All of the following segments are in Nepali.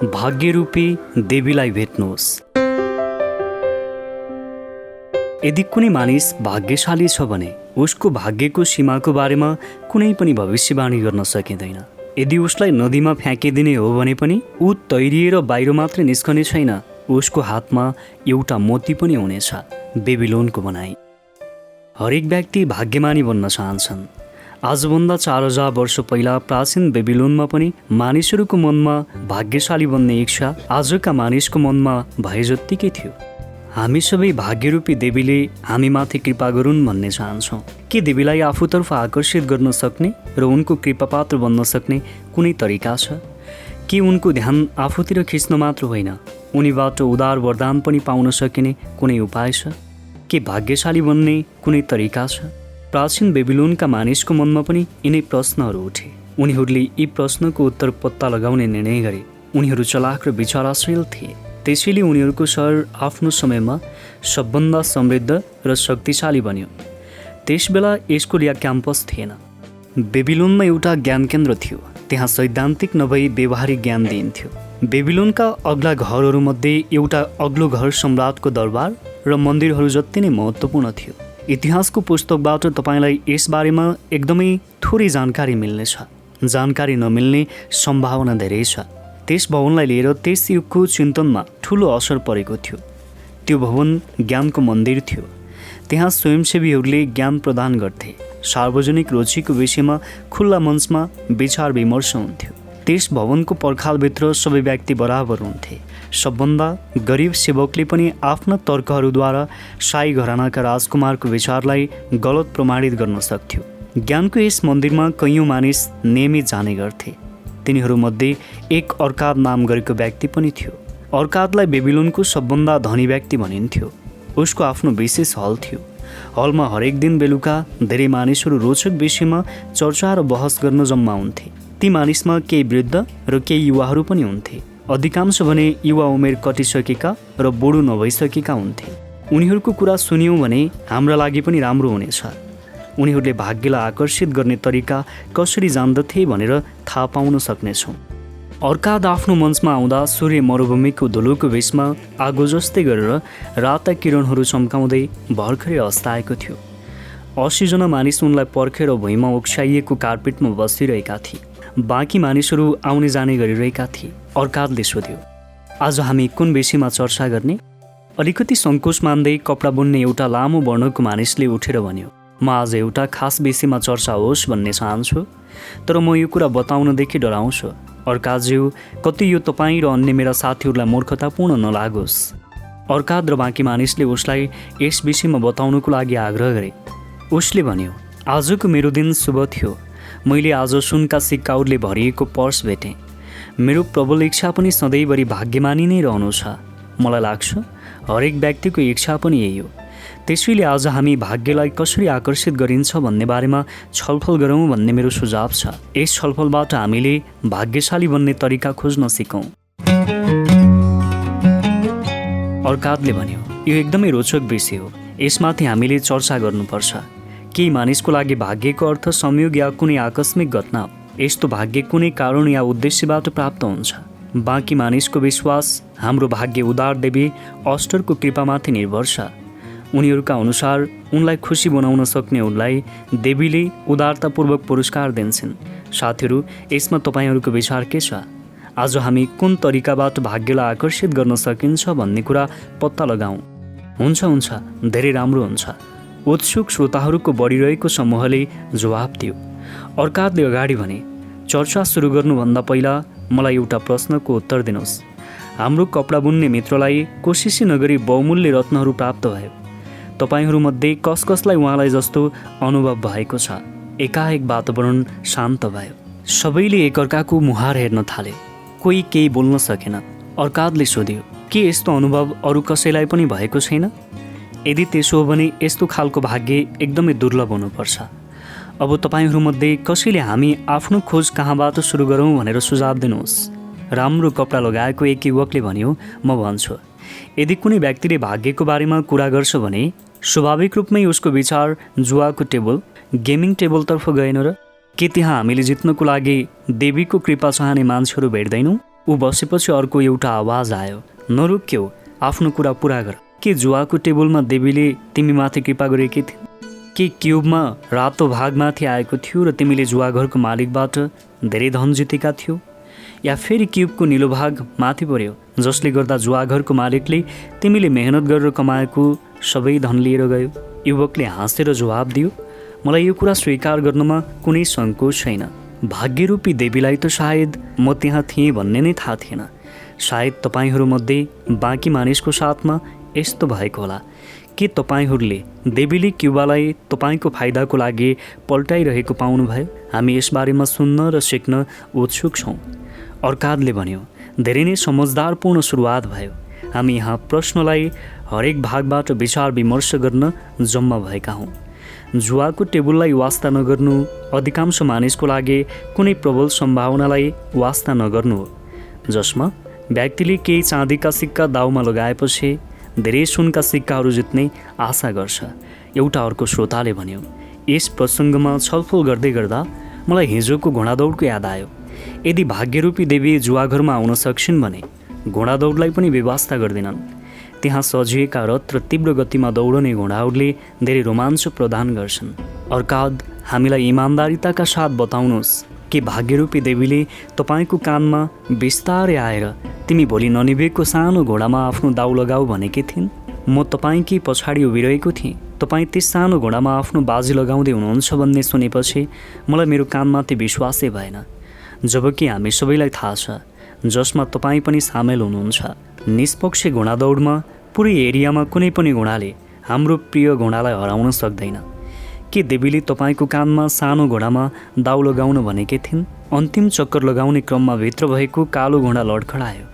भाग्यरूपी देवीलाई भेट्नुहोस्। यदि कुनै मानिस भाग्यशाली छ भने उसको भाग्यको सीमाको बारेमा कुनै पनि भविष्यवाणी गर्न सकिँदैन। यदि उसलाई नदीमा फ्याँकिदिने हो भने पनि ऊ तैरिएर बाहिर मात्रै निस्कने छैन, उसको हातमा एउटा मोती पनि हुनेछ। बेबिलोनको भनाइ। हरेक व्यक्ति भाग्यमानी बन्न चाहन्छन्। आजभन्दा 4000 वर्ष पहिला प्राचीन बेबिलोनमा पनि मानिसहरूको मनमा भाग्यशाली बन्ने इच्छा आजका मानिसको मनमा भए जत्तिकै थियो। हामी सबै भाग्यरूपी देवीले हामीमाथि कृपा गरून् भन्ने चाहन्छौँ। के देवीलाई आफूतर्फ आकर्षित गर्न सक्ने र उनको कृपापात्र बन्न सक्ने कुनै तरिका छ? के उनको ध्यान आफूतिर खिच्न मात्र होइन, उनीबाट उदार वरदान पनि पाउन सकिने कुनै उपाय छ? के भाग्यशाली बन्ने कुनै तरिका छ? प्राचीन बेबिलोनका मानिसको मनमा पनि यिनै प्रश्नहरू उठे। उनीहरूले यी प्रश्नको उत्तर पत्ता लगाउने निर्णय गरे। उनीहरू चलाक र विचारशील थिए, त्यसैले उनीहरूको सहर आफ्नो समयमा सबभन्दा समृद्ध र शक्तिशाली बन्यो। त्यसबेला स्कुल या क्याम्पस थिएन। बेबिलोनमा एउटा ज्ञान केन्द्र थियो। त्यहाँ सैद्धान्तिक नभई व्यवहारिक ज्ञान दिइन्थ्यो। बेबिलोनका अग्ला घरहरूमध्ये एउटा अग्लो घर सम्राटको दरबार र मन्दिरहरू जति नै महत्त्वपूर्ण थियो। इतिहासको पुस्तकबाट तपाईँलाई यसबारेमा एकदमै थोरै जानकारी मिल्नेछ। जानकारी नमिल्ने सम्भावना धेरै छ। त्यस भवनलाई लिएर त्यस युगको चिन्तनमा ठुलो असर परेको थियो। त्यो भवन ज्ञानको मन्दिर थियो। त्यहाँ स्वयंसेवीहरूले ज्ञान प्रदान गर्थे। सार्वजनिक रुचिको विषयमा खुल्ला मञ्चमा विचार विमर्श हुन्थ्यो। त्यस भवनको पर्खालभित्र सबै व्यक्ति बराबर हुन्थे। सबभन्दा गरिब सेवकले पनि आफ्ना तर्कहरूद्वारा शाही घरानाका राजकुमारको विचारलाई गलत प्रमाणित गर्न सक्थ्यो। ज्ञानको यस मन्दिरमा कैयौँ मानिस नियमित जाने गर्थे। तिनीहरूमध्ये एक अर्काद नाम गरेको व्यक्ति पनि थियो। अर्कादलाई बेबिलोनको सबभन्दा धनी व्यक्ति भनिन्थ्यो। उसको आफ्नो विशेष हल थियो। हलमा हरेक दिन बेलुका धेरै मानिसहरू रोचक विषयमा चर्चा र बहस गर्न जम्मा हुन्थे। ती मानिसमा केही वृद्ध र केही युवाहरू पनि हुन्थे। अधिकांश भने युवा उमेर कटिसकेका र बुढो नभइसकेका हुन्थे। उनीहरूको कुरा सुन्यौँ भने हाम्रा लागि पनि राम्रो हुनेछ। उनीहरूले भाग्यलाई आकर्षित गर्ने तरिका कसरी जान्दथे भनेर थाहा पाउन सक्नेछौँ। अर्काद आफ्नो मञ्चमा आउँदा सूर्य मरुभूमिको धुलोको भेषमा आगो जस्तै गरेर राता किरणहरू चम्काउँदै भर्खरै अस्ताएको थियो। 80 जना मानिस उनलाई पर्खेर भुइँमा ओछ्याइएको कार्पेटमा बसिरहेका थिए। बाँकी मानिसहरू आउने जाने गरिरहेका थिए। अर्कादले सोध्यो, आज हामी कुन विषयमा चर्चा गर्ने? अलिकति सङ्कोच मान्दै कपडा बुन्ने एउटा लामो वर्णको मानिसले उठेर भन्यो, म आज एउटा खास विषयमा चर्चा होस् भन्ने चाहन्छु, तर म यो कुरा बताउनदेखि डराउँछु। अर्कादज्यू, कति यो तपाईँ र अन्य मेरा साथीहरूलाई मूर्खतापूर्ण नलागोस्। अर्काद र बाँकी मानिसले उसलाई यस विषयमा बताउनको लागि आग्रह गरे। उसले भन्यो, आजको मेरो दिन शुभ थियो। मैले आज सुनका सिक्काहरूले भरिएको पर्स भेटेँ। मेरो प्रबल इच्छा पनि सधैँभरि भाग्यमानी नै रहनु छ। मलाई लाग्छ हरेक व्यक्तिको इच्छा पनि यही हो। त्यसैले आज हामी भाग्यलाई कसरी आकर्षित गरिन्छ भन्ने बारेमा छलफल गरौँ भन्ने मेरो सुझाव छ। यस छलफलबाट हामीले भाग्यशाली बन्ने तरिका खोज्न सिकौँ। अर्कादले भन्यो, यो एकदमै रोचक विषय हो। यसमाथि हामीले चर्चा गर्नुपर्छ। केही मानिसको लागि भाग्यको अर्थ संयोग या कुनै आकस्मिक घटना हो। यस्तो भाग्य कुनै कारण या उद्देश्यबाट प्राप्त हुन्छ। बाँकी मानिसको विश्वास हाम्रो भाग्य उदार देवी अस्टरको कृपामाथि निर्भर छ। उनीहरूका अनुसार उनलाई खुसी बनाउन सक्ने उनलाई देवीले उदारतापूर्वक पुरस्कार दिन्छन्। साथीहरू, यसमा तपाईँहरूको विचार के छ? आज हामी कुन तरिकाबाट भाग्यलाई आकर्षित गर्न सकिन्छ भन्ने कुरा पत्ता लगाऊँ। हुन्छ, धेरै राम्रो हुन्छ। उत्सुक श्रोताहरूको बढिरहेको समूहले जवाब दियो। अर्कादले अगाडि भने, चर्चा सुरु गर्नुभन्दा पहिला मलाई एउटा प्रश्नको उत्तर दिनुहोस्। हाम्रो कपडा बुन्ने मित्रलाई कोसिस नगरी बहुमूल्य रत्नहरू प्राप्त भयो। तपाईँहरूमध्ये कसलाई उहाँलाई जस्तो अनुभव भएको छ? एकाएक वातावरण शान्त भयो। सबैले एकअर्काको मुहार हेर्न थाले। कोही केही बोल्न सकेन। अर्कादले सोध्यो, के यस्तो अनुभव अरू कसैलाई पनि भएको छैन? यदि त्यसो हो भने यस्तो खालको भाग्य एकदमै दुर्लभ हुनुपर्छ। अब तपाईँहरूमध्ये कसैले हामी आफ्नो खोज कहाँबाट सुरु गरौँ भनेर सुझाव दिनुहोस्। राम्रो कपडा लगाएको एक युवकले भन्यो, म भन्छु, यदि कुनै व्यक्तिले भाग्यको बारेमा कुरा गर्छ भने स्वाभाविक रूपमै उसको विचार जुवाको टेबल, गेमिङ टेबलतर्फ गएन र? के त्यहाँ हामीले जित्नको लागि देवीको कृपा चाहने मान्छेहरू भेट्दैनौँ? ऊ बसेपछि अर्को एउटा आवाज आयो, नरोक्यौ, आफ्नो कुरा पुरा गर। के जुवाको टेबलमा देवीले तिमीमाथि कृपा गरेकी थिइन्? के क्युबमा रातो भागमाथि आएको थियो र तिमीले जुवाघरको मालिकबाट धेरै धन जितेका थियो? या फेरि क्युबको निलो भाग माथि पर्यो जसले गर्दा जुवाघरको मालिकले तिमीले मेहनत गरेर कमाएको सबै धन लिएर गयो? युवकले हाँसेर जवाब दियो, मलाई यो कुरा स्वीकार गर्नमा कुनै सङ्कोच छैन। भाग्यरूपी देवीलाई त सायद म त्यहाँ थिएँ भन्ने नै थाहा थिएन। सायद तपाईँहरूमध्ये बाँकी मानिसको साथमा यस्तो भएको होला। के तपाईँहरूले देवीले क्युबालाई तपाईँको फाइदाको लागि पल्टाइरहेको पाउनुभयो? हामी यसबारेमा सुन्न र सिक्न उत्सुक छौँ। अर्कादले भन्यो, धेरै नै समझदारपूर्ण सुरुवात भयो। हामी यहाँ प्रश्नलाई हरेक भागबाट विचार विमर्श गर्न जम्मा भएका हौँ। जुवाको टेबललाई वास्ता नगर्नु अधिकांश मानिसको लागि कुनै प्रबल सम्भावनालाई वास्ता नगर्नु हो, जसमा व्यक्तिले केही चाँदीका सिक्का दाउमा लगाएपछि धेरै सुनका सिक्काहरू जित्ने आशा गर्छ। एउटा अर्को श्रोताले भन्यो, यस प्रसङ्गमा छलफल गर्दै गर्दा मलाई हिजोको घोडादौडको याद आयो। यदि भाग्यरूपी देवी जुवाघरमा आउन सक्छन् भने घोडादौडलाई पनि व्यवस्था गर्दैनन्। त्यहाँ सजिएका रथ र तीव्र गतिमा दौडने घोडाहरूले धेरै रोमाञ्च प्रदान गर्छन्। अर्काद, हामीलाई इमान्दारिताका साथ बताउनुहोस्, के भाग्यरूपी देवीले तपाईँको कानमा बिस्तारै आएर तिमी भोलि ननिभेको सानो घोडामा आफ्नो दाउ लगाऊ भनेकी थिइन्? म तपाईँकै पछाडि उभिरहेको थिएँ। तपाईँ त्यस सानो घोडामा आफ्नो बाजी लगाउँदै हुनुहुन्छ भन्ने सुनेपछि मलाई मेरो कानमाथि विश्वासै भएन। जबकि हामी सबैलाई थाहा छ जसमा तपाईँ पनि सामेल हुनुहुन्छ। निष्पक्ष घोडा दौडमा पुरै एरियामा कुनै पनि घोडाले हाम्रो प्रिय घोडालाई हराउन सक्दैन। के देवीले तपाईँको कानमा सानो घोडामा दाउ लगाउन भनेकी थिइन्? अन्तिम चक्कर लगाउने क्रममा भित्र भएको कालो घोडा लडखडायो,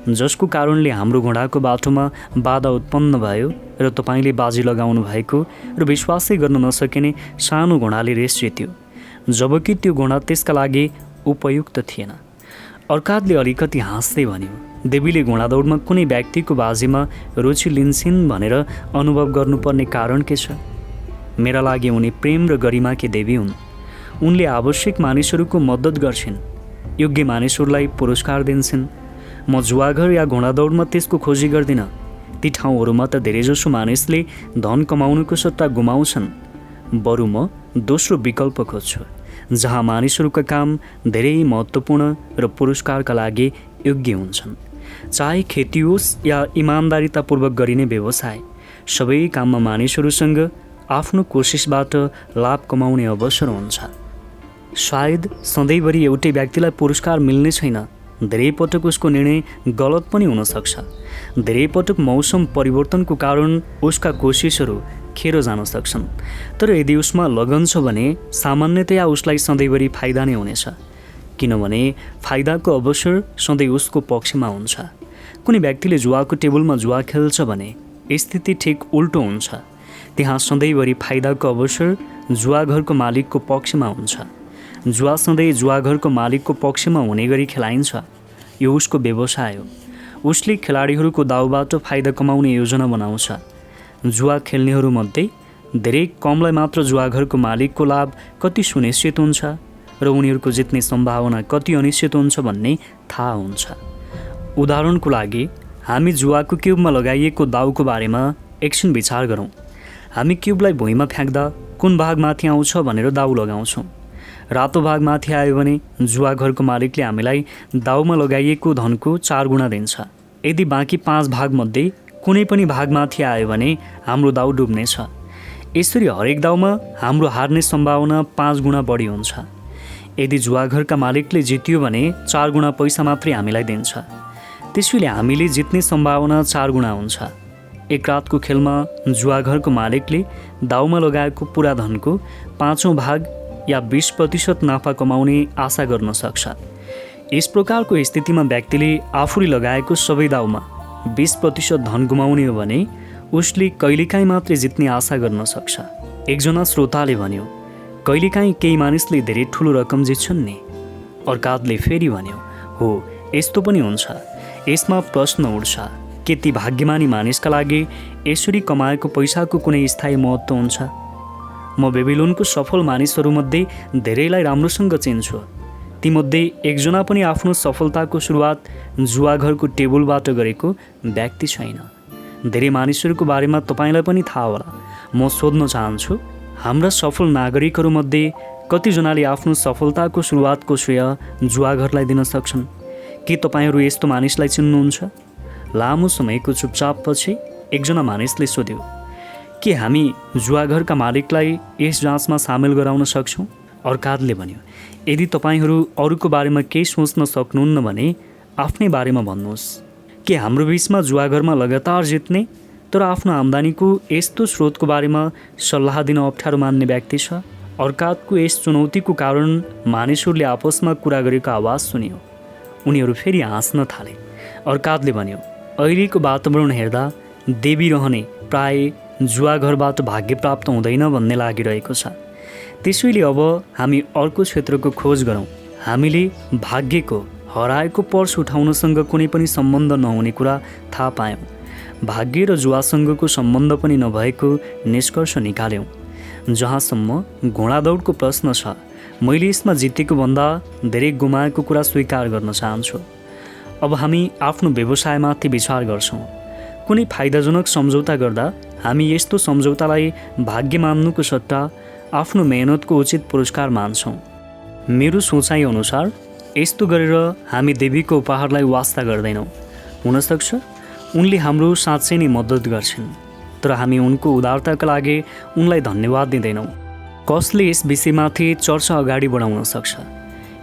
जसको कारणले हाम्रो घोडाको बाटोमा बाधा उत्पन्न भयो र तपाईँले बाजी लगाउनु भएको र विश्वासै गर्न नसकिने सानो घोडाले रेस जित्यो, जबकि त्यो घोडा त्यसका लागि उपयुक्त थिएन। अर्कादले अलिकति हाँस्दै भन्यो, देवीले घोडा दौडमा कुनै व्यक्तिको बाजीमा रुचि लिन्छन् भनेर अनुभव गर्नुपर्ने कारण के छ? मेरा लागि उनी प्रेम र गरिमाकी देवी हुन्। उनले आवश्यक मानिसहरूको मद्दत गर्छिन्, योग्य मानिसहरूलाई पुरस्कार दिन्छन्। म जुवाघर या घोडा दौडमा त्यसको खोजी गर्दिनँ। ती ठाउँहरूमा त धेरैजसो मानिसले धन कमाउनुको सट्टा गुमाउँछन्। बरु म दोस्रो विकल्प खोज्छु, जहाँ मानिसहरूका काम धेरै महत्त्वपूर्ण र पुरस्कारका लागि योग्य हुन्छन्। चाहे खेती होस् या इमान्दारितापूर्वक गरिने व्यवसाय, सबै काममा मानिसहरूसँग आफ्नो कोसिसबाट लाभ कमाउने अवसर हुन्छ। सायद सधैँभरि एउटै व्यक्तिलाई पुरस्कार मिल्ने छैन। धेरै पटक उसको निर्णय गलत पनि हुन सक्छ। धेरै पटक मौसम परिवर्तनको कारण उसका कोसिसहरू खेर जान सक्छन्। तर यदि उसमा लगन छ भने सामान्यतया उसलाई सधैँभरि फाइदा नै हुनेछ, किनभने फाइदाको अवसर सधैँ उसको पक्षमा हुन्छ। कुनै व्यक्तिले जुवाको टेबलमा जुवा खेल्छ भने स्थिति ठिक उल्टो हुन्छ। त्यहाँ सधैँभरि फाइदाको अवसर जुवाघरको मालिकको पक्षमा हुन्छ। जुवा सधैँ जुवाघरको मालिकको पक्षमा हुने गरी खेलाइन्छ। यो उसको व्यवसाय हो। उसले खेलाडीहरूको दाउबाट फाइदा कमाउने योजना बनाउँछ। जुवा खेल्नेहरूमध्ये धेरै कमलाई मात्र जुवाघरको मालिकको लाभ कति सुनिश्चित हुन्छ र उनीहरूको जित्ने सम्भावना कति अनिश्चित हुन्छ भन्ने थाहा हुन्छ। उदाहरणको लागि, हामी जुवाको क्युबमा लगाइएको दाउको बारेमा एकछिन विचार गरौँ। हामी क्युबलाई भुइँमा फ्याँक्दा कुन भाग माथि आउँछ भनेर दाउ लगाउँछौँ। रातो भाग माथि आयो भने जुवाघरको मालिकले हामीलाई दाउमा लगाइएको धनको 4 गुणा दिन्छ। यदि बाँकी 5 भागमध्ये कुनै पनि भाग माथि आयो भने हाम्रो दाउ डुब्नेछ। यसरी हरेक दाउमा हाम्रो हार्ने सम्भावना 5 गुणा बढी हुन्छ। यदि जुवाघरका मालिकले जित्यो भने 4 गुणा पैसा मात्रै हामीलाई दिन्छ। त्यसैले हामीले जित्ने सम्भावना 4 गुणा हुन्छ। एक रातको खेलमा जुवाघरको मालिकले दाउमा लगाएको पुरा धनको 5औं भाग या 20% नाफा कमाउने आशा गर्न सक्छ। यस प्रकारको स्थितिमा व्यक्तिले आफूले लगाएको सबै दाउमा 20% धन गुमाउने हो भने उसले कहिलेकाहीँ मात्रै जित्ने आशा गर्न सक्छ। एकजना श्रोताले भन्यो, कहिलेकाहीँ केही मानिसले धेरै ठुलो रकम जित्छन् नि। अर्कादले फेरि भन्यो, हो, यस्तो पनि हुन्छ। यसमा प्रश्न उठ्छ, के ती भाग्यमानी मानिसका लागि यसरी कमाएको पैसाको कुनै स्थायी महत्त्व हुन्छ? म बेबिलोनको सफल मानिसहरूमध्ये धेरैलाई राम्रोसँग चिन्छु। तीमध्ये एकजना पनि आफ्नो सफलताको सुरुवात जुवाघरको टेबलबाट गरेको व्यक्ति छैन। धेरै मानिसहरूको बारेमा तपाईँलाई पनि थाहा होला। म सोध्न चाहन्छु, हाम्रा सफल नागरिकहरूमध्ये कतिजनाले आफ्नो सफलताको सुरुवातको श्रेय जुवाघरलाई दिन सक्छन्? के तपाईँहरू यस्तो मानिसलाई चिन्नुहुन्छ? लामो समयको चुपचापपछि एकजना मानिसले सोध्यो, के हामी जुवाघरका मालिकलाई यस जाँचमा सामेल गराउन सक्छौँ? अर्काले भन्यो, यदि तपाईँहरू अरूको बारेमा केही सोच्न सक्नुहुन्न भने आफ्नै बारेमा भन्नुहोस्। के हाम्रो बिचमा जुवाघरमा लगातार जित्ने तर आफ्नो आम्दानीको यस्तो स्रोतको बारेमा सल्लाह दिन अप्ठ्यारो मान्ने व्यक्ति छ? अर्कातको यस चुनौतीको कारण मानिसहरूले आपसमा कुरा गरेको आवाज सुनियो। उनीहरू फेरि हाँस्न थाले। अर्कातले भन्यो, अहिलेको वातावरण हेर्दा देवी रहने प्राय जुवाघरबाट भाग्य प्राप्त हुँदैन भन्ने लागिरहेको छ। त्यसैले अब हामी अर्को क्षेत्रको खोज गरौँ। हामीले भाग्यको हराएको पर्स उठाउनसँग कुनै पनि सम्बन्ध नहुने कुरा थाहा पायौँ। भाग्य र जुवासँगको सम्बन्ध पनि नभएको निष्कर्ष निकाल्यौँ। जहाँसम्म घोडादौडको प्रश्न छ, मैले यसमा जितेको भन्दा धेरै गुमाएको कुरा स्वीकार गर्न चाहन्छु। अब हामी आफ्नो व्यवसायमाथि विचार गर्छौँ। कुनै फाइदाजनक सम्झौता गर्दा हामी यस्तो सम्झौतालाई भाग्य मान्नुको सट्टा आफ्नो मेहनतको उचित पुरस्कार मान्छौँ। मेरो सोचाइ अनुसार यस्तो गरेर हामी देवीको उपहारलाई वास्ता गर्दैनौँ। हुनसक्छ उनले हाम्रो साँच्चै नै मद्दत गर्छन्, तर हामी उनको उदारताका लागि उनलाई धन्यवाद दिँदैनौँ। कसले यस विषयमाथि चर्चा अगाडि बढाउन सक्छ?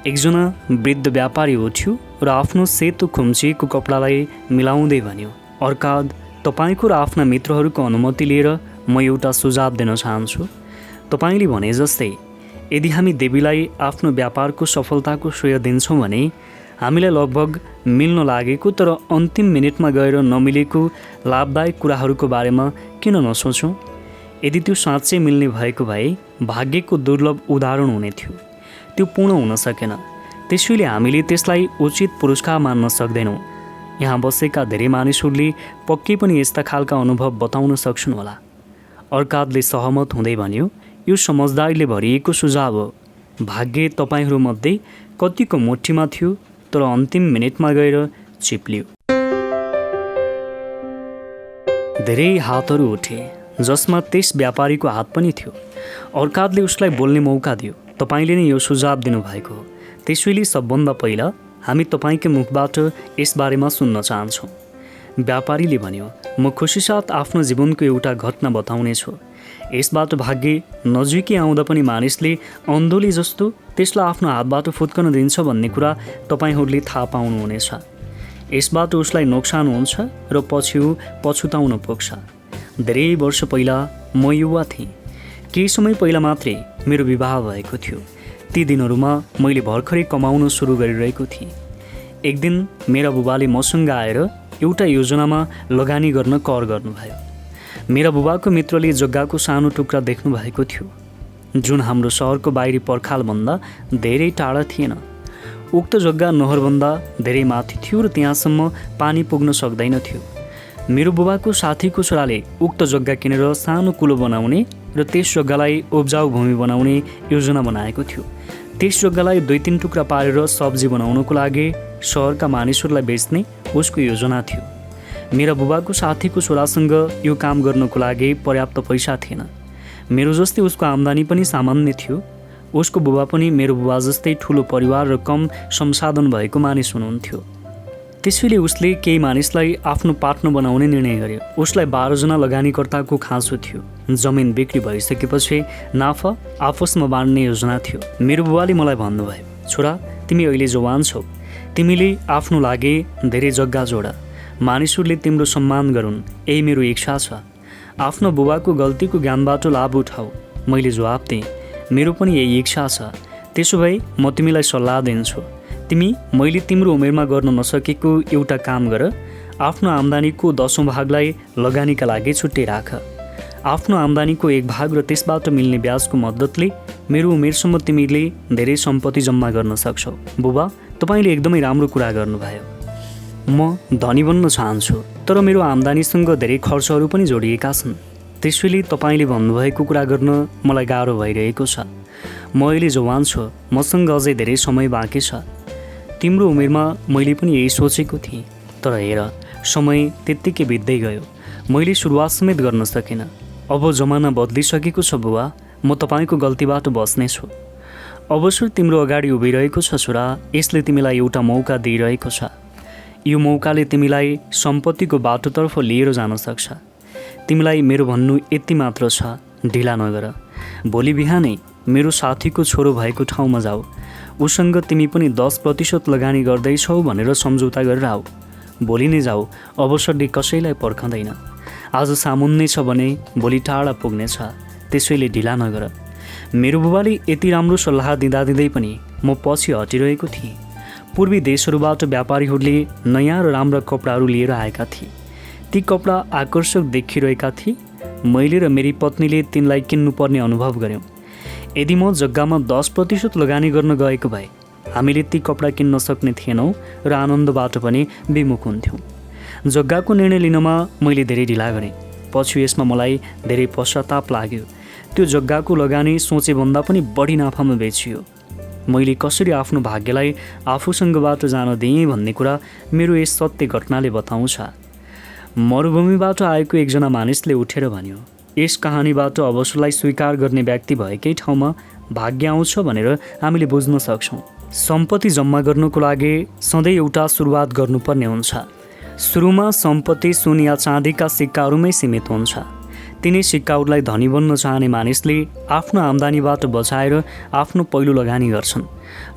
एकजना वृद्ध व्यापारी उठ्यो र आफ्नो सेतो खुम्चिएको कपडालाई मिलाउँदै भन्यो, अर्काद, तपाईँको र आफ्ना मित्रहरूको अनुमति लिएर म एउटा सुझाव दिन चाहन्छु। तपाईँले भने जस्तै यदि हामी देवीलाई आफ्नो व्यापारको सफलताको श्रेय दिन्छौँ भने हामीलाई लगभग मिल्न लागेको तर अन्तिम मिनेटमा गएर नमिलेको लाभदायक कुराहरूको बारेमा किन नसोचौँ? यदि त्यो साँच्चै मिल्ने भएको भए भाग्यको दुर्लभ उदाहरण हुने थियो। त्यो पूर्ण हुन सकेन, त्यसैले हामीले त्यसलाई उचित पुरस्कार मान्न सक्दैनौँ। यहाँ बसेका धेरै मानिसहरूले पक्कै पनि यस्ता खालका अनुभव बताउन सक्छन् होला। अर्कादले सहमत हुँदै भन्यो, यो समझदारीले भरिएको सुझाव हो। भाग्य तपाईँहरूमध्ये कतिको मुठीमा थियो तर अन्तिम मिनेटमा गएर चिप्लियो। धेरै हातहरू उठे, जसमा त्यस व्यापारीको हात पनि थियो। अर्कादले उसलाई बोल्ने मौका दियो। तपाईँले नै यो सुझाव दिनुभएको हो, त्यसैले सबभन्दा पहिला हामी तपाईँको मुखबाट यसबारेमा सुन्न चाहन्छौँ। व्यापारीले भन्यो, म खुसीसाथ आफ्नो जीवनको एउटा घटना बताउनेछु। यसबाट भाग्य नजिकै आउँदा पनि मानिसले अन्धोली जस्तो त्यसलाई आफ्नो हातबाट फुत्कन दिन्छ भन्ने कुरा तपाईँहरूले थाहा पाउनुहुनेछ। यसबाट उसलाई नोक्सान हुन्छ र पछि पछुताउन पुग्छ। धेरै वर्ष पहिला म युवा थिएँ। केही समय पहिला मात्रै मेरो विवाह भएको थियो। ती दिनहरूमा मैले भर्खरै कमाउन सुरु गरिरहेको थिएँ। एक दिन मेरा बुबाले मसँग आएर एउटा योजनामा लगानी गर्न कर गर्नुभयो। मेरा बुबाको मित्रले जग्गाको सानो टुक्रा देख्नु भएको थियो, जुन हाम्रो सहरको बाहिरी पर्खालभन्दा धेरै टाढा थिएन। उक्त जग्गा नहरभन्दा धेरै माथि थियो र त्यहाँसम्म पानी पुग्न सक्दैन थियो। मेरो बुबाको साथीको छोराले उक्त जग्गा किनेर सानो कुलो बनाउने र त्यस जग्गालाई उब्जाउ भूमि बनाउने योजना बनाएको थियो। त्यस जग्गालाई 2-3 टुक्रा पारेर सब्जी बनाउनको लागि सहरका मानिसहरूलाई बेच्ने उसको योजना थियो। मेरा बुबाको साथीको छोरासँग यो काम गर्नको लागि पर्याप्त पैसा थिएन। मेरो जस्तै उसको आम्दानी पनि सामान्य थियो। उसको बुबा पनि मेरो बुबा जस्तै ठुलो परिवार र कम संसाधन भएको मानिस हुनुहुन्थ्यो। त्यसैले उसले केही मानिसलाई आफ्नो पार्टनर बनाउने निर्णय गर्यो। उसलाई 12 जना लगानीकर्ताको खाँचो थियो। जमिन बिक्री भइसकेपछि नाफा आपसमा बाँड्ने योजना थियो। मेरो बुबाले मलाई भन्नुभयो, छोरा, तिमी अहिले जवान छौ, तिमीले आफ्नो लागि धेरै जग्गा जोड, मानिसहरूले तिम्रो सम्मान गरून्, यही मेरो इच्छा छ। आफ्नो बुबाको गल्तीको ज्ञानबाट लाभ उठाऊ। मैले जवाब दिएँ, मेरो पनि यही इच्छा छ। त्यसो भए म तिमीलाई सल्लाह दिन्छु, तिमी मैले तिम्रो उमेरमा गर्न नसकेको एउटा काम गर। आफ्नो आम्दानीको 10औं भागलाई लगानीका लागि छुट्टै राख। आफ्नो आम्दानीको 1 भाग र त्यसबाट मिल्ने ब्याजको मद्दतले मेरो उमेरसम्म तिमीले धेरै सम्पत्ति जम्मा गर्न सक्छौ। बुबा, तपाईँले एकदमै राम्रो कुरा गर्नुभयो। म धनी बन्न चाहन्छु, तर मेरो आम्दानीसँग धेरै खर्चहरू पनि जोडिएका छन्। त्यसैले तपाईँले भन्नुभएको कुरा गर्न मलाई गाह्रो भइरहेको छ। म अहिले जवान छु, मसँग अझै धेरै समय बाँकी छ। तिम्रो उमेरमा मैले पनि यही सोचेको थिएँ, तर हेर समय त्यत्तिकै बित्दै गयो। मैले सुरुवात समेत गर्न सकिनँ। अब जमाना बदलिसकेको छ बुवा, म तपाईँको गल्तीबाट बस्नेछु। अवसर तिम्रो अगाडि उभिरहेको छ छोरा, यसले तिमीलाई एउटा मौका दिइरहेको छ। यो मौकाले तिमीलाई सम्पत्तिको बाटोतर्फ लिएर जान सक्छ। तिमीलाई मेरो भन्नु यति मात्र छ, ढिला नगर। भोलि बिहानै मेरो साथीको छोरो भएको ठाउँमा जाऊ। उसँग तिमी पनि 10% लगानी गर्दैछौ भनेर सम्झौता गरेर आऊ। भोलि नै जाऊ, अवसरले कसैलाई पर्खँदैन। आज सामुन्ने छ भने भोलि टाढा पुग्नेछ, त्यसैले ढिला नगर। मेरो बुबाले यति राम्रो सल्लाह दिँदै पनि म पछि हटिरहेको थिएँ। पूर्वी देशहरूबाट व्यापारीहरूले नयाँ र राम्रा कपडाहरू लिएर आएका थिए। ती कपडा आकर्षक देखिरहेका थिए। मैले र मेरी पत्नीले तिनलाई किन्नुपर्ने अनुभव गऱ्यौँ। यदि म जग्गामा 10% लगानी गर्न गएको भए हामीले ती कपडा किन्न सक्ने थिएनौँ र आनन्दबाट पनि विमुख हुन्थ्यौँ। जग्गाको निर्णय लिनमा मैले धेरै ढिला गरेँ। पछि यसमा मलाई धेरै पश्चाताप लाग्यो। त्यो जग्गाको लगानी सोचेभन्दा पनि बढी नाफामा बेचियो। मैले कसरी आफ्नो भाग्यलाई आफूसँगबाट जान दिएँ भन्ने कुरा मेरो यस सत्य घटनाले बताउँछ। मरुभूमिबाट आएको एकजना मानिसले उठेर भन्यो, यस कहानीबाट अवसरलाई स्वीकार गर्ने व्यक्ति भएकै ठाउँमा भाग्य आउँछ भनेर हामीले बुझ्न सक्छौँ। सम्पत्ति जम्मा गर्नुको लागि सधैँ एउटा सुरुवात गर्नुपर्ने हुन्छ। सुरुमा सम्पत्ति सुन या चाँदीका सिक्काहरूमै सीमित हुन्छ। तिनै सिक्काहरूलाई धनी बन्न चाहने मानिसले आफ्नो आम्दानीबाट बचाएर आफ्नो पहिलो लगानी गर्छन्।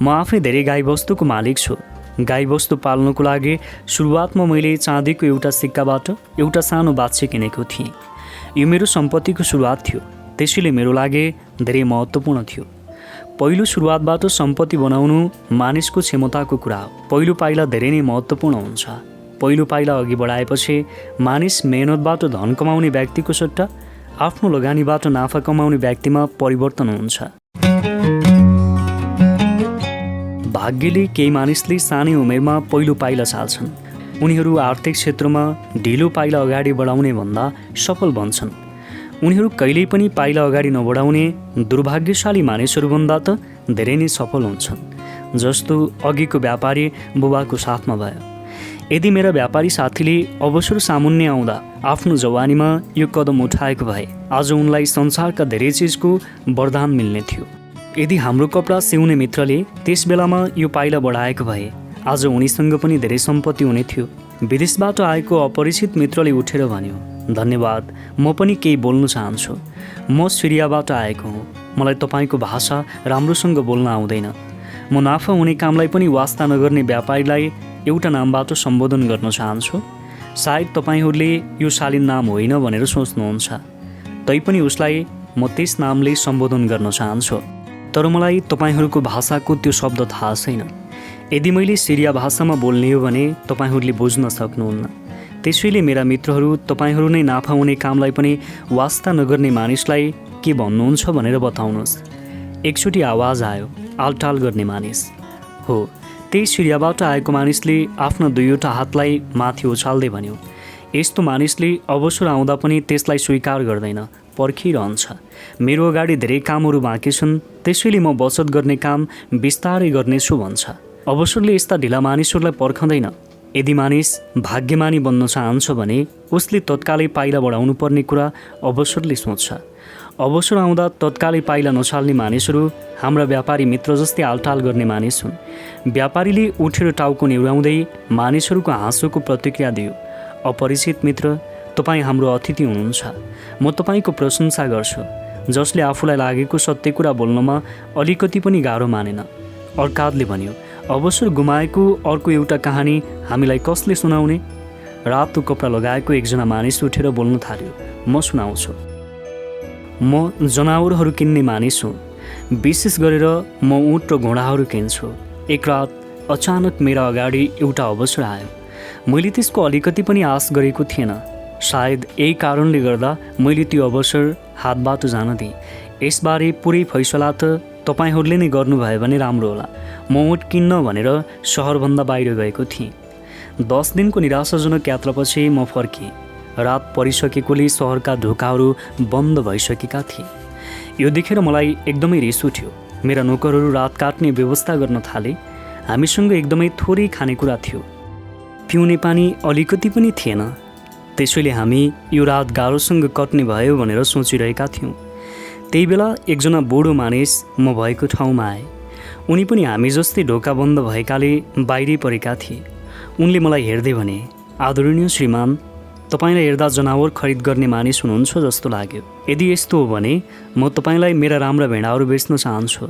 म आफै धेरै गाईबस्तुको मालिक छु। गाईबस्तु पाल्नको लागि सुरुवातमा मैले चाँदीको एउटा सिक्काबाट एउटा सानो बाछी किनेको थिएँ। यो मेरो सम्पत्तिको सुरुवात थियो, त्यसैले मेरो लागि धेरै महत्त्वपूर्ण थियो। पहिलो सुरुवातबाट सम्पत्ति बनाउनु मानिसको क्षमताको कुरा हो। पहिलो पाइला धेरै नै महत्त्वपूर्ण हुन्छ। पहिलो पाइला अघि बढाएपछि मानिस मेहनतबाट धन कमाउने व्यक्तिको सट्टा आफ्नो लगानीबाट नाफा कमाउने व्यक्तिमा परिवर्तन हुन्छ। भाग्यले केही मानिसले सानै उमेरमा पहिलो पाइला चाल्छन्। उनीहरू आर्थिक क्षेत्रमा ढिलो पाइला अगाडि बढाउने भन्दा सफल बन्छन्। उनीहरू कहिल्यै पनि पाइला अगाडि नबढाउने दुर्भाग्यशाली मानिसहरूभन्दा त धेरै नै सफल हुन्छन्। जस्तो अघिको व्यापारी बुबाको साथमा भयो। यदि मेरा व्यापारी साथीले अवसर सामुन्ने आउँदा आफ्नो जवानीमा यो कदम उठाएको भए आज उनलाई संसारका धेरै चिजको वरदान मिल्ने थियो। यदि हाम्रो कपडा सिउने मित्रले त्यस बेलामा यो पाइला बढाएको भए आज उनीसँग पनि धेरै सम्पत्ति हुने थियो। विदेशबाट आएको अपरिचित मित्रले उठेर भन्यो, धन्यवाद, म पनि केही बोल्न चाहन्छु। म सिरियाबाट आएको हुँ। मलाई तपाईँको भाषा राम्रोसँग बोल्न आउँदैन। म नाफा हुने कामलाई पनि वास्ता नगर्ने व्यापारीलाई एउटा नामबाट सम्बोधन गर्न चाहन्छु। सायद तपाईँहरूले यो शालीन नाम होइन भनेर सोच्नुहुन्छ, तैपनि उसलाई म त्यस नामले सम्बोधन गर्न चाहन्छु। तर मलाई तपाईँहरूको भाषाको त्यो शब्द थाहा छैन। यदि मैले सिरिया भाषामा बोल्ने हो भने तपाईँहरूले बुझ्न सक्नुहुन्न। त्यसैले मेरा मित्रहरू, तपाईँहरू नै नाफा हुने कामलाई पनि वास्ता नगर्ने मानिसलाई के भन्नुहुन्छ भनेर बताउनुहोस्। एकचोटि आवाज आयो, आलटाल गर्ने मानिस हो। त्यही सिरियाबाट आएको मानिसले आफ्ना दुईवटा हातलाई माथि उछाल्दै भन्यो, यस्तो मानिसले अवसर आउँदा पनि त्यसलाई स्वीकार गर्दैन, पर्खिरहन्छ। मेरो अगाडि धेरै कामहरू बाँकी छन्, त्यसैले म बचत गर्ने काम बिस्तारै गर्नेछु भन्छ। अवसरले यस्ता ढिला मानिसहरूलाई पर्खँदैन। यदि मानिस भाग्यमानी बन्न चाहन्छ भने उसले तत्कालै पाइला बढाउनु पर्ने कुरा अवसरले सोच्छ। अवसर आउँदा तत्कालै पाइला नचाल्ने मानिसहरू हाम्रा व्यापारी मित्र जस्तै आलटाल गर्ने मानिस हुन्। व्यापारीले उठेर टाउको निहुराउँदै मानिसहरूको हाँसोको प्रतिक्रिया दियो, अपरिचित मित्र, तपाईँ हाम्रो अतिथि हुनुहुन्छ। म तपाईँको प्रशंसा गर्छु। जसले आफूलाई लागेको सत्य कुरा बोल्नमा अलिकति पनि गाह्रो मानेन। अर्काले भन्यो, अवसर गुमाएको अर्को एउटा कहानी हामीलाई कसले सुनाउने? रातो कपडा लगाएको एकजना मानिस उठेर बोल्न थाल्यो, म सुनाउँछु। म जनावरहरू किन्ने मानिस हुँ। विशेष गरेर म ऊँट र घोडाहरू किन्छु। एक रात अचानक मेरा अगाडि एउटा अवसर आयो। मैले त्यसको अलिकति पनि आश गरेको थिएन। सायद यही कारणले गर्दा मैले त्यो अवसर हातबाट जान दिएँ। यसबारे पुरै फैसला त तपाईँहरूले नै गर्नुभयो भने राम्रो होला। म ऊँट किन्न भनेर सहरभन्दा बाहिर गएको थिएँ। 10 दिनको निराशाजनक यात्रापछि म फर्केँ। रात परिसकेकोले सहरका ढोकाहरू बन्द भइसकेका थिए। यो देखेर मलाई एकदमै रिस उठ्यो। मेरा नोकरहरू रात काट्ने व्यवस्था गर्न थाले। हामीसँग एकदमै थोरै खानेकुरा थियो, पिउने पानी अलिकति पनि थिएन। त्यसैले हामी यो रात गाह्रोसँग कट्ने भयो भनेर सोचिरहेका थियौँ। त्यही बेला एकजना बुढो मानिस म भएको ठाउँमा आए। उनी पनि हामी जस्तै ढोका बन्द भएकाले बाहिरै परेका थिए। उनले मलाई हेर्दै भने, आदरणीय श्रीमान, तपाईँलाई हेर्दा जनावर खरिद गर्ने मानिस हुनुहुन्छ जस्तो लाग्यो। यदि यस्तो हो भने म तपाईँलाई मेरा राम्रा भेडाहरू बेच्न चाहन्छु,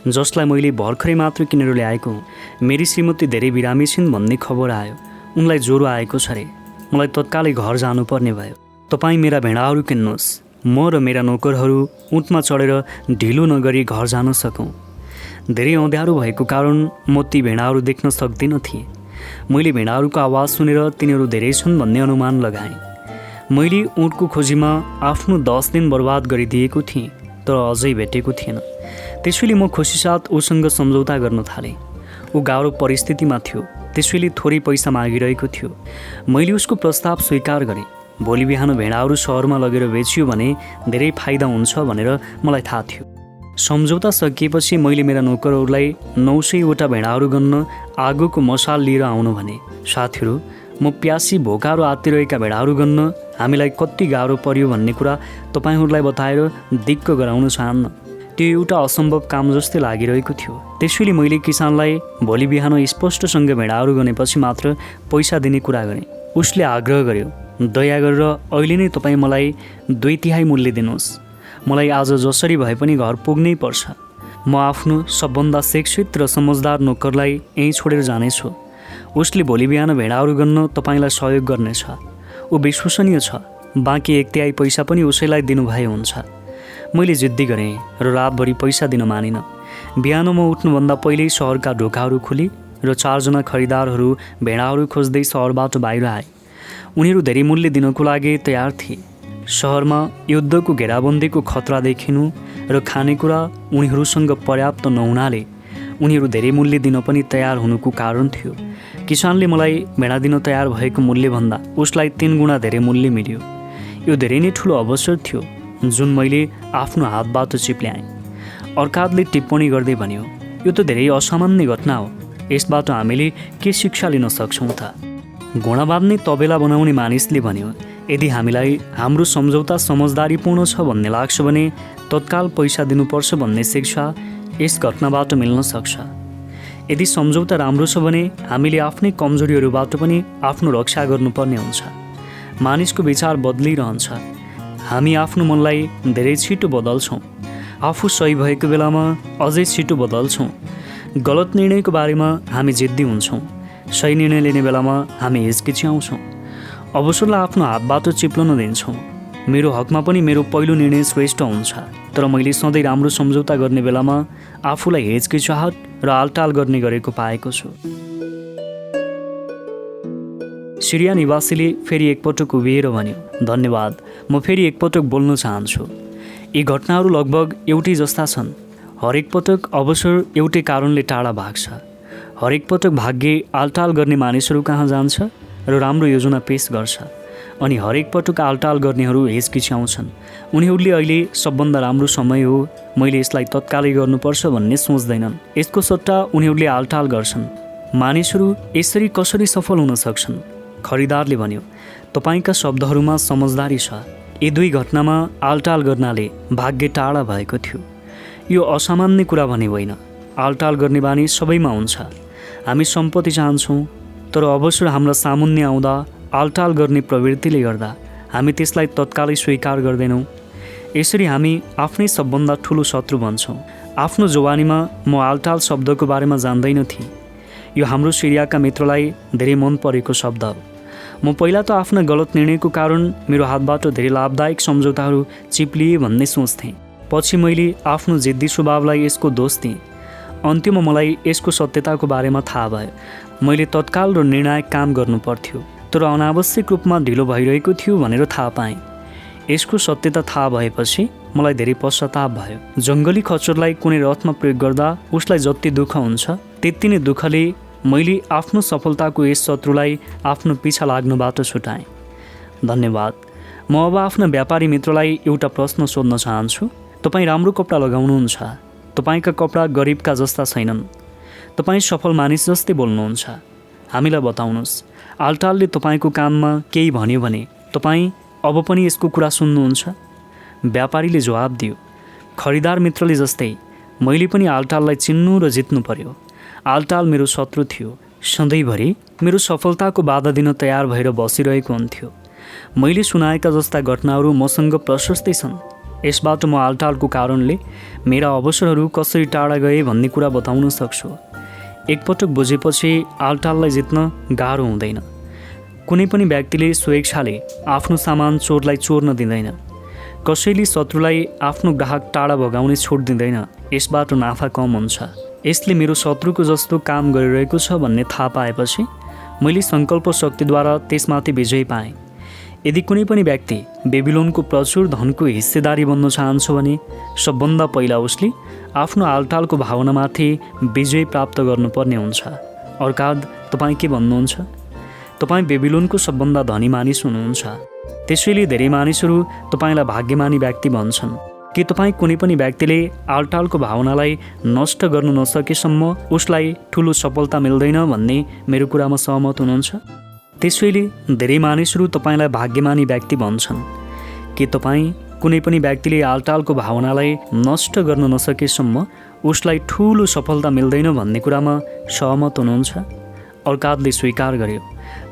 जसलाई मैले भर्खरै मात्र किनेर ल्याएको हुँ। मेरी श्रीमती धेरै बिरामी छिन् भन्ने खबर आयो। उनलाई ज्वरो आएको छ रे। मलाई तत्कालै घर जानुपर्ने भयो। तपाईँ मेरा भेडाहरू किन्नुहोस्, म र मेरा नोकरहरू उठमा चढेर ढिलो नगरी घर जान सकौँ। धेरै अँध्यारो भएको कारण म ती भेडाहरू देख्न सक्दिनँ थिएँ। मैले भेडाहरूको आवाज सुनेर तिनीहरू धेरै छन् भन्ने अनुमान लगाएँ। मैले ऊँटको खोजीमा आफ्नो 10 दिन बर्बाद गरिदिएको थिएँ, तर अझै भेटेको थिएन। त्यसैले म खुसीसाथ उसँग सम्झौता गर्न थालेँ। ऊ गाह्रो परिस्थितिमा थियो, त्यसैले थोरै पैसा मागिरहेको थियो। मैले उसको प्रस्ताव स्वीकार गरेँ। भोलि बिहान भेडाहरू सहरमा लगेर बेचियो भने धेरै फाइदा हुन्छ भनेर मलाई थाहा थियो। सम्झौता सकिएपछि मैले मेरा नोकरहरूलाई 900वटा भेडाहरू गन्न आगोको मसाल लिएर आउनु भने। साथीहरू, म प्यासी भोका र आत्तिरहेका भेडाहरू गन्न हामीलाई कति गाह्रो पर्यो भन्ने कुरा तपाईँहरूलाई बताएर दिक्क गराउन चाहन्न। त्यो एउटा असम्भव काम जस्तै लागिरहेको थियो। त्यसैले मैले किसानलाई भोलि बिहान स्पष्टसँग भेडाहरू गनेपछि मात्र पैसा दिने कुरा गरेँ। उसले आग्रह गर्यो, दया गरेर अहिले नै तपाईँ मलाई 2/3 मूल्य दिनुहोस्। मलाई आज जसरी भए पनि घर पुग्नै पर्छ। म आफ्नो सबभन्दा शिक्षित र समझदार नोकरलाई यहीँ छोडेर जानेछु। उसले भोलि बिहान भेडाहरू गन्न तपाईँलाई सहयोग गर्नेछ। ऊ विश्वसनीय छ। बाँकी 1/3 पैसा पनि उसैलाई दिनुभए हुन्छ। मैले जिद्दी गरेँ र रातभरि पैसा दिन मानिनँ। बिहान म उठ्नुभन्दा पहिल्यै सहरका ढोकाहरू खुली र 4 जना खरिदारहरू भेडाहरू खोज्दै सहरबाट बाहिर आए। उनीहरू धेरै मूल्य दिनको लागि तयार थिए। सहरमा युद्धको घेराबन्दीको खतरा देखिनु र खानेकुरा उनीहरूसँग पर्याप्त नहुनाले उनीहरू धेरै मूल्य दिन पनि तयार हुनुको कारण थियो। किसानले मलाई भेडा दिन तयार भएको मूल्यभन्दा उसलाई 3 गुणा धेरै मूल्य मिल्यो। यो धेरै नै ठुलो अवसर थियो जुन मैले आफ्नो हातबाट चिप्ल्याएँ। अर्काले टिप्पणी गर्दै भन्यो, यो त धेरै असामान्य घटना हो। यसबाट हामीले के शिक्षा लिन सक्छौँ त? घोडा बाँध्ने तबेला बनाउने मानिसले भन्यो, यदि हामीलाई हाम्रो सम्झौता समझदारीपूर्ण छ भन्ने लाग्छ भने तत्काल पैसा दिनुपर्छ भन्ने शिक्षा यस घटनाबाट मिल्न सक्छ। यदि सम्झौता राम्रो छ भने हामीले आफ्नै कमजोरीहरूबाट पनि आफ्नो रक्षा गर्नुपर्ने हुन्छ। मानिसको विचार बदलिरहन्छ। हामी आफ्नो मनलाई धेरै छिटो बदल्छौँ। आफू सही भएको बेलामा अझै छिटो बदल्छौँ। गलत निर्णयको बारेमा हामी जिद्दी हुन्छौँ। सही निर्णय लिने बेलामा हामी हिचकिच्याउँछौँ। अवसरलाई आफ्नो हातबाट चिप्लन दिन्छौँ। मेरो हकमा पनि मेरो पहिलो निर्णय श्रेष्ठ हुन्छ, तर मैले सधैँ राम्रो सम्झौता गर्ने बेलामा आफूलाई हिचकिचाहट र आलटाल गर्ने गरेको पाएको छु। सिरिया निवासीले फेरि एकपटक उभिएर भन्यो, धन्यवाद, म फेरि एकपटक बोल्न चाहन्छु। यी घटनाहरू लगभग एउटै जस्ता छन्। हरेक पटक अवसर एउटै कारणले टाढा भाग्छ। हरेक पटक भाग्य आलटाल गर्ने मानिसहरू कहाँ जान्छ र राम्रो योजना पेश गर्छ, अनि हरेक पटक आलटाल गर्नेहरू हिचकिच्याउँछन्। उनीहरूले अहिले सबभन्दा राम्रो समय हो, मैले यसलाई तत्कालै गर्नुपर्छ भन्ने सोच्दैनन्। यसको सट्टा उनीहरूले आलटाल गर्छन्। मानिसहरू यसरी कसरी सफल हुन सक्छन्? खरिदारले भन्यो, तपाईँका शब्दहरूमा समझदारी छ। यी 2 घटनामा आलटाल गर्नाले भाग्य टाढा भएको थियो। यो असामान्य कुरा भने होइन। आलटाल गर्ने बानी सबैमा हुन्छ। हामी सम्पत्ति चाहन्छौँ, तर अवसर हाम्रा सामुन्ने आउँदा आलटाल गर्ने प्रवृत्तिले गर्दा हामी त्यसलाई तत्कालै स्वीकार गर्दैनौँ। यसरी हामी आफ्नै सबभन्दा ठुलो शत्रु बन्छौँ। आफ्नो जवानीमा म आलटाल शब्दको बारेमा जान्दैन थिएँ। यो हाम्रो सिरियाका मित्रलाई धेरै मन परेको शब्द हो। म पहिला त आफ्ना गलत निर्णयको कारण मेरो हातबाट धेरै लाभदायक सम्झौताहरू चिप्लिए भन्ने सोच्थेँ। पछि मैले आफ्नो जिद्दी स्वभावलाई यसको दोष दिएँ। अन्त्यमा मलाई यसको सत्यताको बारेमा थाहा भयो। मैले तत्काल र निर्णायक काम गर्नु पर्थ्यो, तर अनावश्यक रूपमा ढिलो भइरहेको थियो भनेर थाहा पाएँ। यसको सत्यता थाहा भएपछि मलाई धेरै पश्चाताप भयो। जङ्गली खच्चरलाई कुनै रथमा प्रयोग गर्दा उसलाई जति दुःख हुन्छ त्यति नै दुःखले मैले आफ्नो सफलताको यस शत्रुलाई आफ्नो पिछा लाग्नबाट छुटाएँ। धन्यवाद। म अब आफ्ना व्यापारी मित्रलाई एउटा प्रश्न सोध्न चाहन्छु। तपाईँ राम्रो कपडा लगाउनुहुन्छ, तपाईँका कपडा गरिबका जस्ता छैनन्, तपाईँ सफल मानिस जस्तै बोल्नुहुन्छ, हामीलाई बताउनुहोस्। आलटालले तपाईँको कानमा केही भन्यो भने तपाईँ अब पनि यसको कुरा सुन्नुहुन्छ? व्यापारीले जवाब दियो, खरिदार मित्रले जस्तै मैले पनि आलटाललाई चिन्नु र जित्नु पर्यो। आलटाल मेरो शत्रु थियो, सधैँभरि मेरो सफलताको बाधा दिन तयार भएर बसिरहेको हुन्थ्यो। मैले सुनाएका जस्ता घटनाहरू मसँग प्रशस्तै छन्। यसबाट म आलटालको कारणले मेरा अवसरहरू कसरी टाढा गए भन्ने कुरा बताउन सक्छु। एकपटक बुझेपछि आलटाललाई जित्न गाह्रो हुँदैन। कुनै पनि व्यक्तिले स्वेच्छाले आफ्नो सामान चोरलाई चोर्न दिँदैन। कसैले शत्रुलाई आफ्नो ग्राहक टाढा भगाउने छुट दिँदैन। यसबाट नाफा कम हुन्छ। यसले मेरो शत्रुको जस्तो काम गरिरहेको छ भन्ने थाहा पाएपछि मैले सङ्कल्प शक्तिद्वारा त्यसमाथि विजय पाएँ। यदि कुनै पनि व्यक्ति बेबिलोनको प्रचुर धनको हिस्सेदारी बन्न चाहन्छ भने सबभन्दा पहिला उसले आफ्नो आलटालको भावनामाथि विजय प्राप्त गर्नुपर्ने हुन्छ। अर्काद, तपाईँ के भन्नुहुन्छ? तपाईँ बेबिलोनको सबभन्दा धनी मानिस हुनुहुन्छ। त्यसैले धेरै मानिसहरू तपाईँलाई भाग्यमानी व्यक्ति भन्छन्। के तपाईँ कुनै पनि व्यक्तिले आलटालको भावनालाई नष्ट गर्नु नसकेसम्म उसलाई ठुलो सफलता मिल्दैन भन्ने मेरो कुरामा सहमत हुनुहुन्छ? त्यसैले धेरै मानिसहरू तपाईँलाई भाग्यमानी व्यक्ति भन्छन्। के तपाईँ कुनै पनि व्यक्तिले आलटालको भावनालाई नष्ट गर्न नसकेसम्म उसलाई ठुलो सफलता मिल्दैन भन्ने कुरामा सहमत हुनुहुन्छ? अर्कादले स्वीकार गर्यो,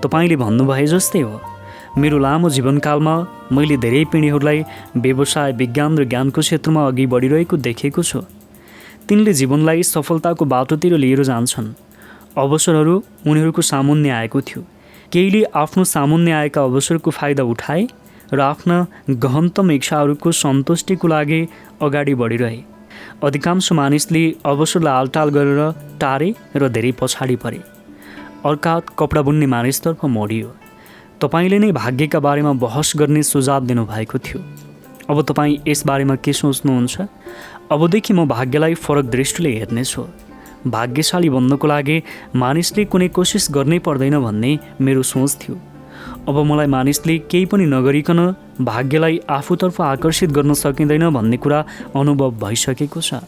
तपाईँले भन्नुभए जस्तै हो। मेरो लामो जीवनकालमा मैले धेरै पिँढीहरूलाई व्यवसाय, विज्ञान र ज्ञानको क्षेत्रमा अघि बढिरहेको देखेको छु। तिनले जीवनलाई सफलताको बाटोतिर लिएर जान्छन्। अवसरहरू उनीहरूको सामुन्ने आएको थियो। केहीले आफ्नो सामुन्ने आएका अवसरको फाइदा उठाए र आफ्ना गहनतम इच्छाहरूको सन्तुष्टिको लागि अगाडि बढिरहे। अधिकांश मानिसले अवसरलाई आलटाल गरेर टारे र धेरै पछाडि परे। अर्काद कपडा बुन्ने मानिसतर्फ मोडियो। तपाईँले नै भाग्यका बारेमा बहस गर्ने सुझाव दिनुभएको थियो। अब तपाईँ यसबारेमा के सोच्नुहुन्छ? अबदेखि म भाग्यलाई फरक दृष्टिले हेर्नेछु। भाग्यशाली बन्नको लागि मानिसले कुनै कोसिस गर्नै पर्दैन भन्ने मेरो सोच थियो। अब मलाई मानिसले केही पनि नगरिकन भाग्यलाई आफूतर्फ आकर्षित गर्न सकिँदैन भन्ने कुरा अनुभव भइसकेको छ।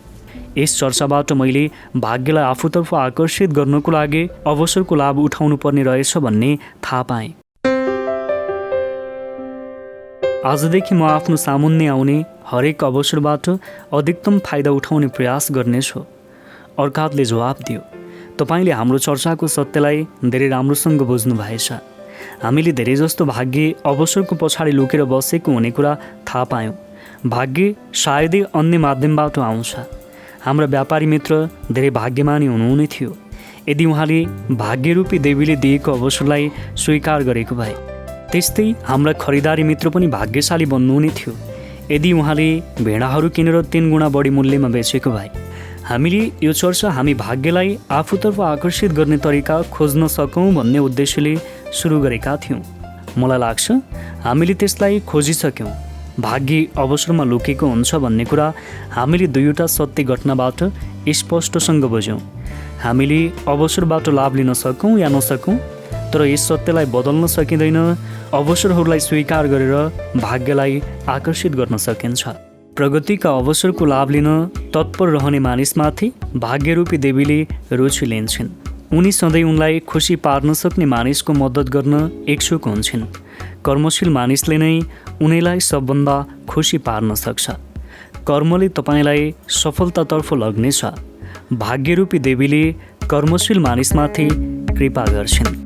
यस चर्चाबाट मैले भाग्यलाई आफूतर्फ आकर्षित गर्नको लागि अवसरको लाभ उठाउनु पर्ने रहेछ भन्ने थाहा पाएँ। आजदेखि म आफ्नो सामुन्ने आउने हरेक अवसरबाट अधिकतम फाइदा उठाउने प्रयास गर्नेछु। अर्कादले जवाब दियो, तपाईँले हाम्रो चर्चाको सत्यलाई धेरै राम्रोसँग बुझ्नु भएछ। हामीले धेरै जस्तो भाग्य अवसरको पछाडि लुकेर बसेको हुने कुरा थाहा पायौँ। भाग्य सायदै अन्य माध्यमबाट आउँछ। हाम्रा व्यापारी मित्र धेरै भाग्यमानी हुनुहुने थियो यदि उहाँले भाग्यरूपी देवीले दिएको अवसरलाई स्वीकार गरेको भए। त्यस्तै हाम्रा खरिदारी मित्र पनि भाग्यशाली बन्नुहुने थियो यदि उहाँले भेडाहरू किनेर 3 गुणा बढी मूल्यमा बेचेको भए। हामीले यो चर्चा हामी भाग्यलाई आफूतर्फ आकर्षित गर्ने तरिका खोज्न सकौँ भन्ने उद्देश्यले सुरु गरेका थियौँ। मलाई लाग्छ हामीले त्यसलाई खोजिसक्यौँ। भाग्य अवसरमा लुकेको हुन्छ भन्ने कुरा हामीले दुईवटा सत्य घटनाबाट स्पष्टसँग बुझ्यौँ। हामीले अवसरबाट लाभ लिन सकौँ या नसकौँ, तर यस सत्यलाई बदल्न सकिँदैन। अवसरहरूलाई स्वीकार गरेर भाग्यलाई आकर्षित गर्न सकिन्छ। प्रगतिका अवसरको लाभ लिन तत्पर रहने मानिसमाथि भाग्यरूपी देवीले रुचि लिन्छन्। उनी सधैँ उनलाई खुसी पार्न सक्ने मानिसको मद्दत गर्न इच्छुक हुन्छन्। कर्मशील मानिसले नै उनीलाई सबभन्दा खुसी पार्न सक्छ। कर्मले तपाईँलाई सफलतातर्फ लग्नेछ। भाग्यरूपी देवीले कर्मशील मानिसमाथि कृपा गर्छन्।